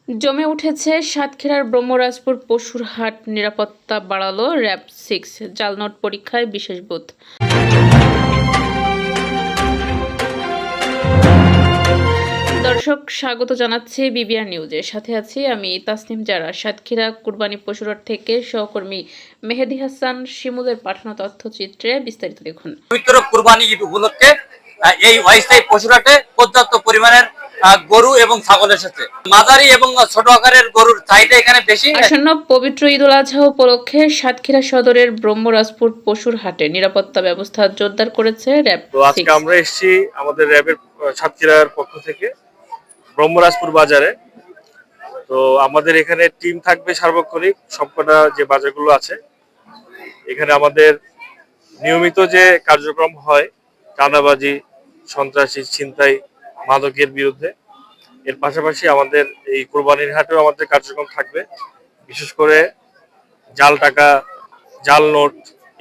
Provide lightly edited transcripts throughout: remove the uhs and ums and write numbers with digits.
জমে উঠেছে সাতক্ষীরার ব্রহ্মরাজপুর পশুর হাট। নিরাপত্তা বাড়ালো র‍্যাব-6, জাল নোট পরীক্ষায় বিশেষ বুথ। দর্শক, স্বাগত জানাচ্ছি বিবিআর নিউজে। সাথে আছি আমি তাসনিম জারা। সাতক্ষীরা কুরবানি পশুরহাট থেকে সহকর্মী মেহেদি হাসান শিমুলের পাঠানো তথ্যচিত্রে বিস্তারিত দেখুন। পবিত্র কুরবানি ঈদ উপলক্ষে এই অস্থায়ী পশুরহাটে পর্যাপ্ত পরিমাণের গরু এবং ছাগল এসেছে। মাঝারি এবং ছোট আকারের গরুর চাহিদা এখানে বেশি। আসন্ন পবিত্র ঈদ উল আজহা উপলক্ষে সাতক্ষীরা সদরের ব্রহ্মরাজপুর পশুর হাটে নিরাপত্তা ব্যবস্থা জোরদার করেছে র‍্যাব। তো আজকে আমরা এসেছি আমাদের র‍্যাবের সাতক্ষীরার পক্ষ থেকে ব্রহ্মরাজপুর বাজারে। তো আমাদের এখানে টিম থাকবে সার্বক্ষণিক সবকটা যে বাজারগুলো আছে। এখানে আমাদের নিয়মিত যে কার্যক্রম হয়, চাঁদাবাজি, সন্ত্রাসী, ছিনতাই, মাদকের বিরুদ্ধে, এর পাশাপাশি আমাদের এই কোরবানির হাটেও আমাদের কার্যক্রম থাকবে। বিশেষ করে জাল টাকা, জাল নোট,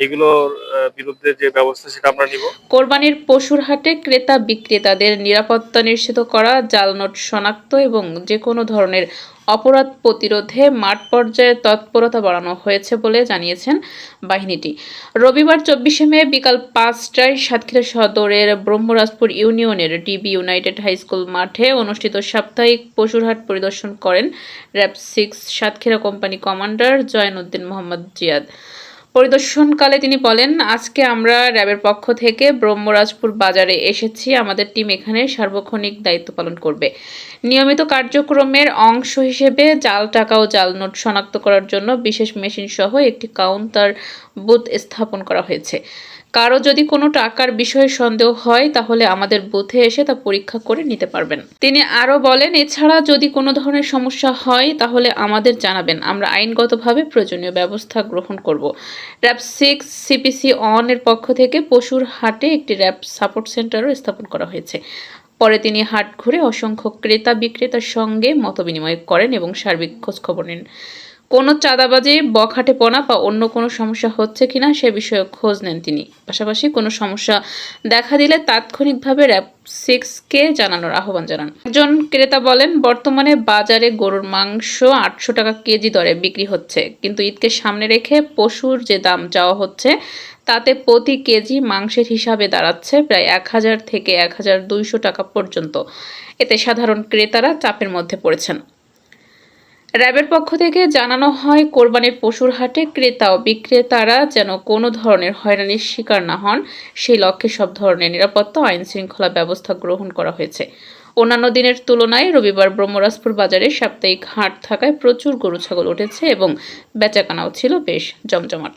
এগুলোর বিরুদ্ধে যে ব্যবস্থা সেটা আমরা নিব। কোরবানির পশুর হাটে ক্রেতা বিক্রেতাদের নিরাপত্তা নিশ্চিত করা, জাল নোট শনাক্ত এবং যে কোনো ধরনের অপরাধ প্রতিরোধে মাঠ পর্যায়ে তৎপরতা বাড়ানো হয়েছে বলে জানিয়েছেন বাহিনীটি। রবিবার 24শে মে বিকাল 5টায় সাতক্ষীরা সদরের ব্রহ্মরাজপুর ইউনিয়নের ডিবি ইউনাইটেড হাই স্কুল মাঠে অনুষ্ঠিত সাপ্তাহিক পশুর হাট পরিদর্শন করেন র‍্যাব-6 সাতক্ষীরা কোম্পানি কমান্ডার জয়নুদ্দিন মোহাম্মদ জিয়াদ। পরিদর্শনকালে তিনি বলেন, আজকে আমরা র‍্যাবের পক্ষ থেকে ব্রহ্মরাজপুর বাজারে এসেছি। আমাদের টিম এখানে সার্বক্ষণিক দায়িত্ব পালন করবে। নিয়মিত কার্যক্রমের অংশ হিসেবে জাল টাকা ও জাল নোট শনাক্ত করার জন্য বিশেষ মেশিন সহ একটি কাউন্টার বুথ স্থাপন করা হয়েছে। কারো যদি কোনো টাকার বিষয়ে সন্দেহ হয় তাহলে আমাদের বুথে এসে তা পরীক্ষা করে নিতে পারবেন। তিনি আরও বলেন, এছাড়া যদি কোনো ধরনের সমস্যা হয় তাহলে আমাদের জানাবেন, আমরা আইনগতভাবে প্রয়োজনীয় ব্যবস্থা গ্রহণ করব। র‍্যাব-6 সিপিসি অন এর পক্ষ থেকে পশুর হাটে একটি র‍্যাব সাপোর্ট সেন্টারও স্থাপন করা হয়েছে। পরে তিনি হাট ঘুরে অসংখ্য ক্রেতা বিক্রেতার সঙ্গে মতবিনিময় করেন এবং সার্বিক খোঁজখবর নেন। কোনো চাঁদাবাজি, বখাটেপনা বা অন্য কোনো সমস্যা হচ্ছে কিনা সে বিষয়ে খোঁজ নেন তিনি। পাশাপাশি কোনো সমস্যা দেখা দিলে তাৎক্ষণিকভাবে র‍্যাব-6কে জানানোর আহ্বান জানান। একজন ক্রেতা বলেন, বর্তমানে বাজারে গরুর মাংস 800 টাকা কেজি দরে বিক্রি হচ্ছে, কিন্তু ঈদকে সামনে রেখে পশুর যে দাম চাওয়া হচ্ছে তাতে প্রতি কেজি মাংসের হিসাবে দাঁড়াচ্ছে প্রায় 1000 থেকে 1200 টাকা পর্যন্ত। এতে সাধারণ ক্রেতারা চাপের মধ্যে পড়েছেন। র‍্যাবের পক্ষ থেকে জানানো হয়, কোরবানির পশুর হাটে ক্রেতা ও বিক্রেতারা যেন কোনো ধরনের হয়রানির শিকার না হন, সেই লক্ষ্যে সব ধরনের নিরাপত্তা ও আইনশৃঙ্খলা ব্যবস্থা গ্রহণ করা হয়েছে। অন্যান্য দিনের তুলনায় রবিবার ব্রহ্মরাজপুর বাজারে সাপ্তাহিক হাট থাকায় প্রচুর গরু ছাগল উঠেছে এবং বেচাকেনাও ছিল বেশ জমজমাট।